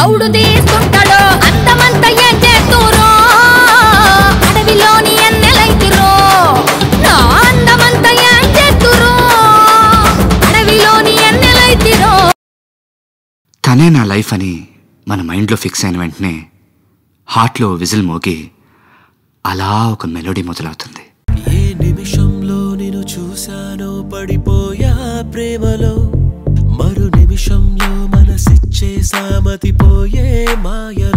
లౌడు తీసుకుంటాడో అంతమంత ఏం చేస్తురో అడవిలోని ఎన్నెలైతిరో నా అందమంత ఏం చేస్తురో అడవిలోని ఎన్నెలైతిరో. తనే నా లైఫ్ అని మన మైండ్లో ఫిక్స్ అయిన వెంటనే హార్ట్లో విజిల్ మోగి అలా ఒక మెలోడీ మొదలవుతుంది. ఏ నిమిషంలో నేను చూశానో పడిపోయా ప్రేమలో, మరు నిమిషంలో మనసిచ్చే సామతిపోయే మాయలో.